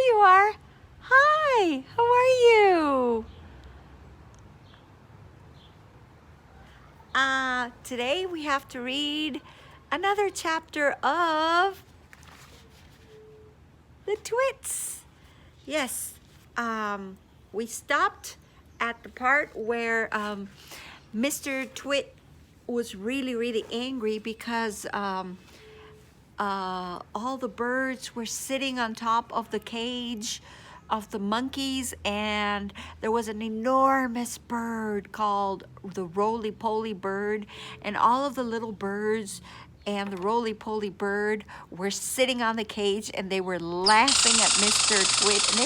you are. Hi, how are you? Today we have to read another chapter of the Twits. Yes, we stopped at the part where Mr. Twit was really angry because all the birds were sitting on top of the cage of the monkeys, and there was an enormous bird called the roly-poly bird, and all of the little birds and the roly-poly bird were sitting on the cage, and they were laughing at Mr. Twit, and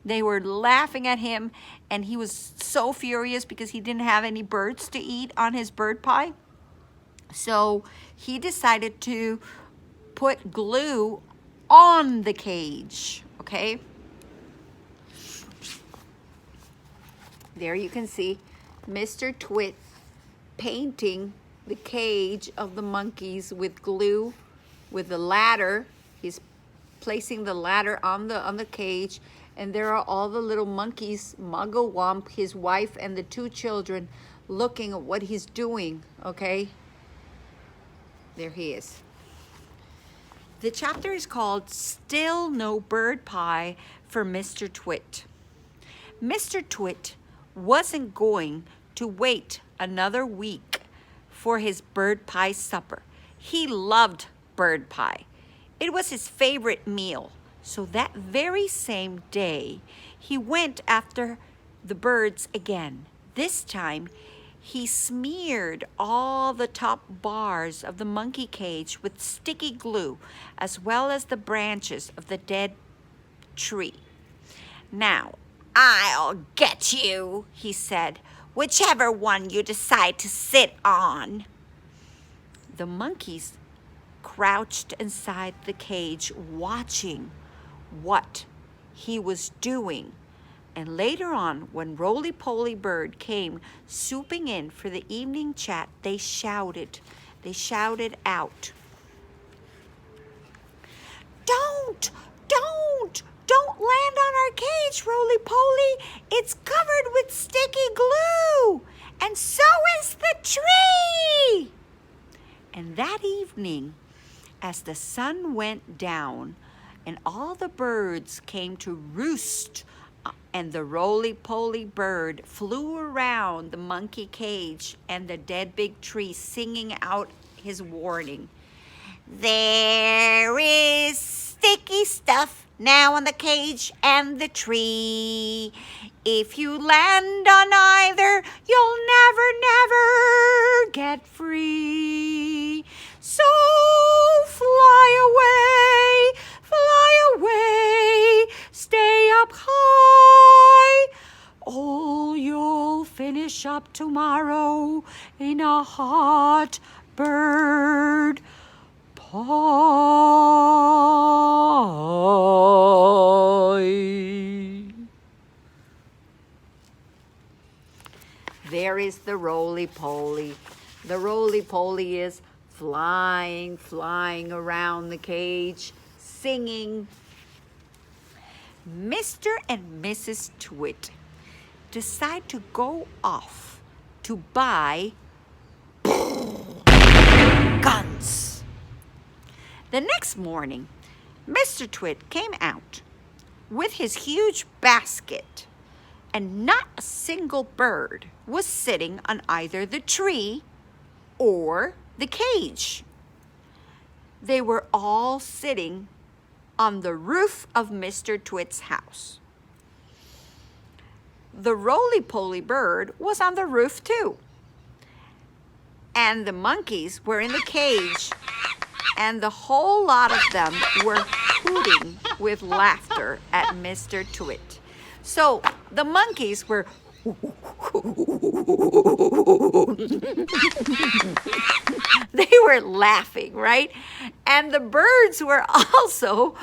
they were laughing at him, and he was so furious because he didn't have any birds to eat on his bird pie. So he decided to put glue on the cage, okay? There you can see Mr. Twit painting the cage of the monkeys with glue, with the ladder. He's placing the ladder on the cage, and there are all the little monkeys, Mugglewump, his wife, and the two children looking at what he's doing, okay? There he is. The chapter is called Still No Bird Pie for Mr. Twit. Mr. Twit wasn't going to wait another week for his bird pie supper. He loved bird pie. It was his favorite meal. So that very same day, he went after the birds again. This time, he smeared all the top bars of the monkey cage with sticky glue, as well as the branches of the dead tree. "Now, I'll get you," he said, "whichever one you decide to sit on." The monkeys crouched inside the cage, watching what he was doing. And later on, when Roly-Poly Bird came swooping in for the evening chat, they shouted out, Don't land on our cage, Roly-Poly. It's covered with sticky glue, and so is the tree." And that evening, as the sun went down and all the birds came to roost, and the Roly-Poly Bird flew around the monkey cage and the dead big tree, singing out his warning. "There is sticky stuff now on the cage and the tree. If you land on either, you'll never get free. So fly away, stay up high. Oh, you'll finish up tomorrow in a hot bird pie." There is the Roly-Poly. The Roly-Poly is flying around the cage, singing. Mr. and Mrs. Twit decide to go off to buy guns. The next morning, Mr. Twit came out with his huge basket, and not a single bird was sitting on either the tree or the cage. They were all sitting on the roof of Mr. Twit's house. The Roly-Poly Bird was on the roof too. And the monkeys were in the cage, and the whole lot of them were hooting with laughter at Mr. Twit. So the monkeys were they were laughing, right? And the birds were also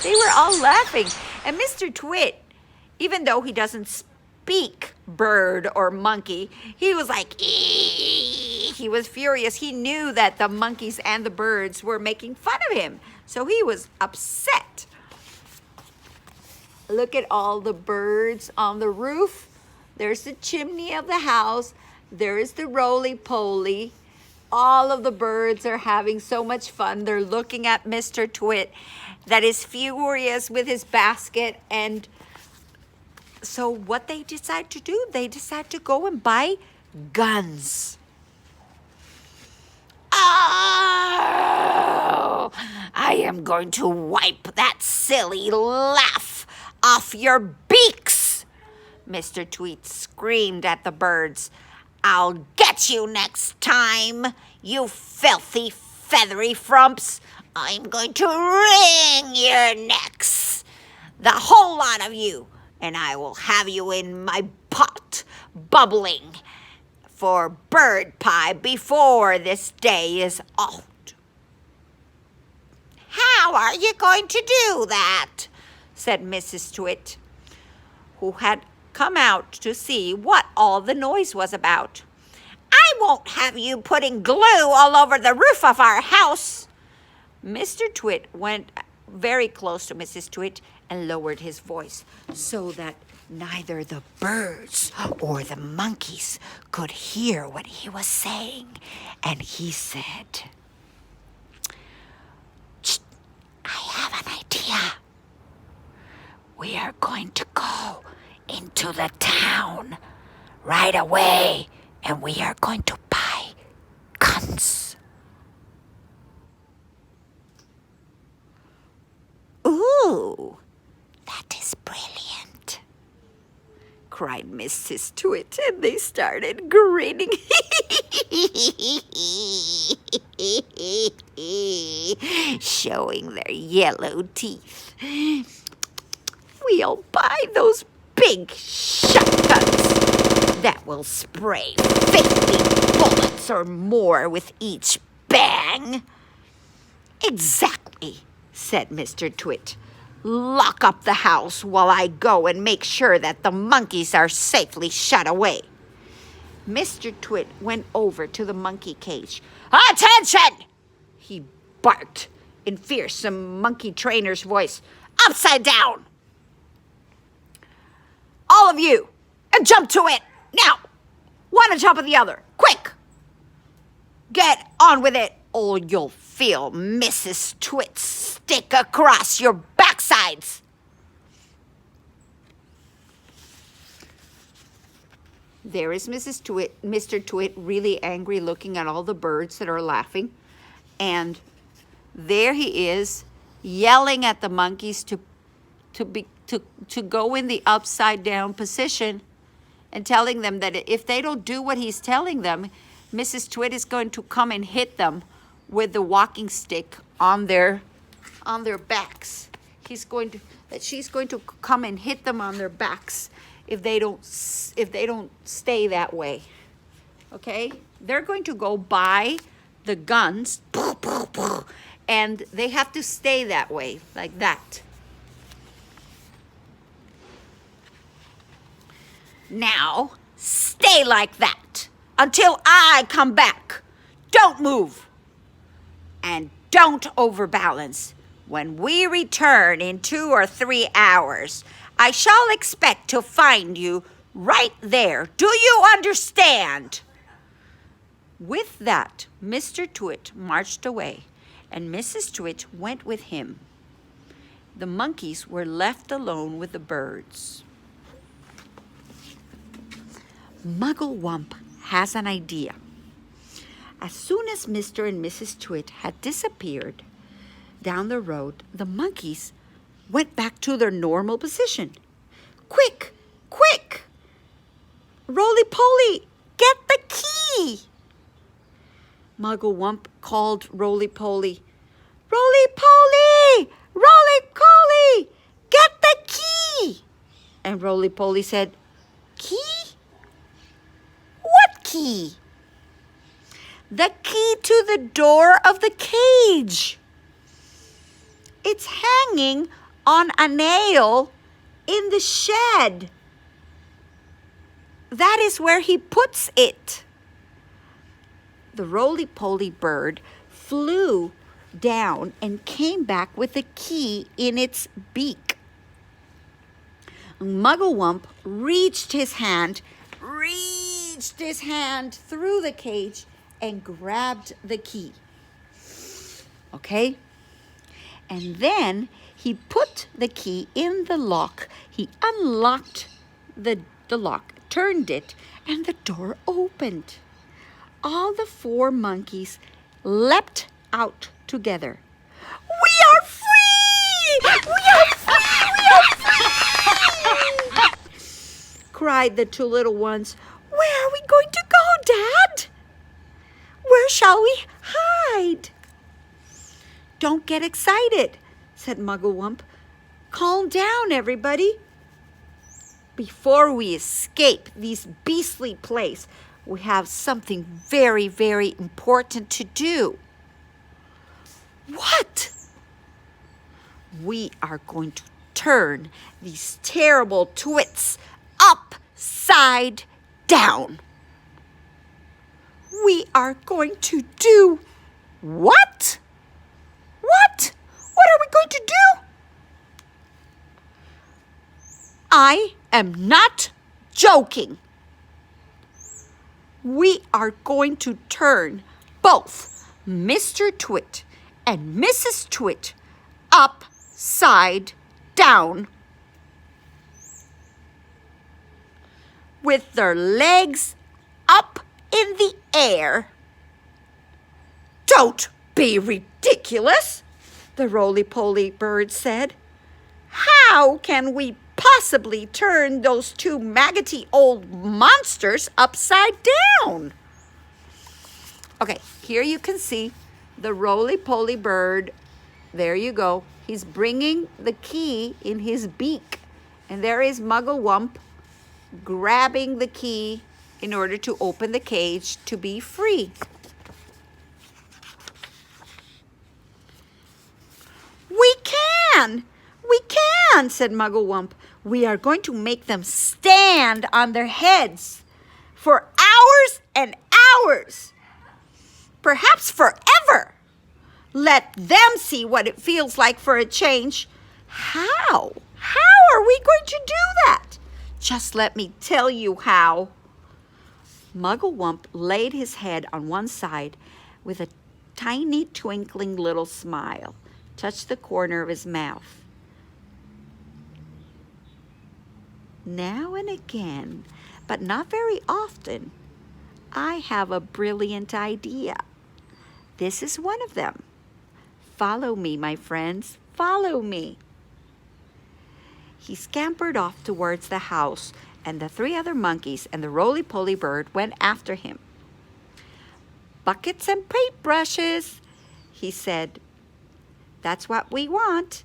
they were all laughing. And Mr. Twit, even though he doesn't speak bird or monkey, he was like, "Ee!" He was furious. He knew that the monkeys and the birds were making fun of him. So he was upset. Look at all the birds on the roof. There's the chimney of the house. There is the roly-poly. All of the birds are having so much fun. They're looking at Mr. Twit that is furious with his basket. And so what they decide to do, they decide to go and buy guns. Oh, I am going to wipe that silly laugh off your beaks, Mr. Tweet screamed at the birds. I'll get you next time, you filthy feathery frumps. I'm going to wring your necks, the whole lot of you, and I will have you in my pot, bubbling for bird pie before this day is out. How are you going to do that? Said Mrs. Twit, who had come out to see what all the noise was about. I won't have you putting glue all over the roof of our house. Mr. Twit went very close to Mrs. Twit and lowered his voice so that neither the birds or the monkeys could hear what he was saying. And he said, I have an idea. We are going to go into the town right away, and we are going to buy guns. Ooh, that is brilliant, cried Mrs. Twit, and they started grinning. Showing their yellow teeth. We'll buy those big shotguns that will spray 50 bullets or more with each bang. Exactly, said Mr. Twit. Lock up the house while I go and make sure that the monkeys are safely shut away. Mr. Twit went over to the monkey cage. Attention! He barked in fearsome monkey trainer's voice. Upside down! All of you, and jump to it, now! One on top of the other, quick! Get on with it, or you'll feel Mrs. Twit stick across your backsides. There is Mrs. Twit, Mr. Twit, really angry, looking at all the birds that are laughing. And there he is, yelling at the monkeys to go in the upside down position and telling them that if they don't do what he's telling them, Mrs. Twit is going to come and hit them with the walking stick on their backs. She's going to come and hit them on their backs if they don't stay that way. Okay? They're going to go buy the guns and they have to stay that way, like that. Now, stay like that until I come back. Don't move. And don't overbalance. When we return in 2 or 3 hours, I shall expect to find you right there. Do you understand? With that, Mr. Twit marched away, and Mrs. Twit went with him. The monkeys were left alone with the birds. Muggle-Wump has an idea. As soon as Mr. and Mrs. Twit had disappeared down the road, the monkeys went back to their normal position. Quick, quick! Roly-Poly, get the key! Muggle-Wump called Roly-Poly. Roly-Poly! Roly-Poly! Get the key! And Roly-Poly said, Key? What key? The key to the door of the cage. It's hanging on a nail in the shed. That is where he puts it. the roly-poly bird flew down and came back with a key in its beak. Mugglewump reached his hand through the cage and grabbed the key. Okay? And then he put the key in the lock. He unlocked the lock, turned it, and the door opened. All the 4 monkeys leapt out together. We are free! We are free! We are free! Cried the 2 little ones. Where are we going to go, Dad? Where shall we hide? Don't get excited, said Mugglewump. Calm down, everybody. Before we escape this beastly place, we have something very, very important to do. What? We are going to turn these terrible Twits upside down. We are going to do what? What? What are we going to do? I am not joking. We are going to turn both Mr. Twit and Mrs. Twit upside down with their legs up in the air. Don't be ridiculous, the roly-poly bird said. How can we possibly turn those 2 maggoty old monsters upside down? Okay, here you can see the roly-poly bird. There you go. He's bringing the key in his beak. And there is Mugglewump grabbing the key in order to open the cage to be free. We can, said Mugglewump. We are going to make them stand on their heads for hours and hours, perhaps forever. Let them see what it feels like for a change. How? How are we going to do that? Just let me tell you how. Mugglewump laid his head on one side with a tiny twinkling little smile, touched the corner of his mouth. Now and again, but not very often, I have a brilliant idea. This is one of them. Follow me, my friends, follow me. He scampered off towards the house, and the 3 other monkeys and the roly-poly bird went after him. Buckets and paintbrushes, he said. That's what we want.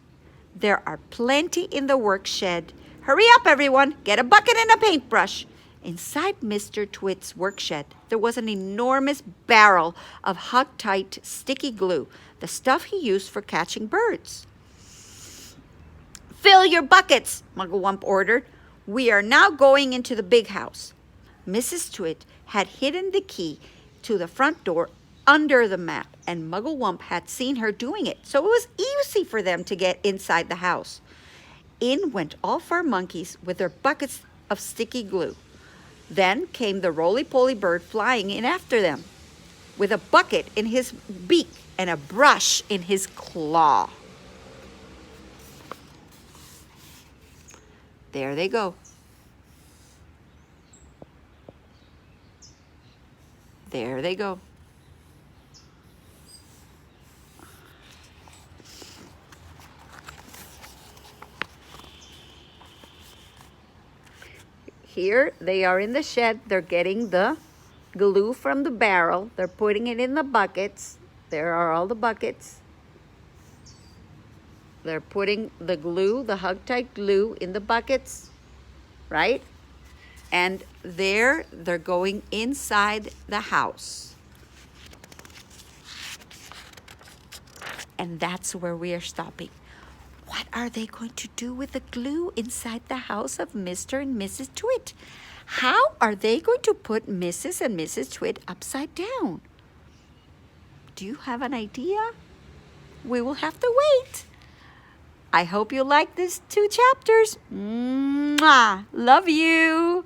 There are plenty in the work shed. Hurry up, everyone. Get a bucket and a paintbrush. Inside Mr. Twit's workshed, there was an enormous barrel of hog-tight sticky glue, the stuff he used for catching birds. Fill your buckets, Mugglewump ordered. We are now going into the big house. Mrs. Twit had hidden the key to the front door under the mat, and Mugglewump had seen her doing it, so it was easy for them to get inside the house. In went all 4 monkeys with their buckets of sticky glue. Then came the roly-poly bird flying in after them, with a bucket in his beak and a brush in his claw. There they go. There they go. Here they are in the shed. They're getting the glue from the barrel. They're putting it in the buckets. There are all the buckets. They're putting the glue, the hog-tight glue, in the buckets, right? And they're going inside the house. And that's where we are stopping. What are they going to do with the glue inside the house of Mr. and Mrs. Twit? How are they going to put Mrs. and Mrs. Twit upside down? Do you have an idea? We will have to wait. I hope you like these 2 chapters. Mwah! Love you.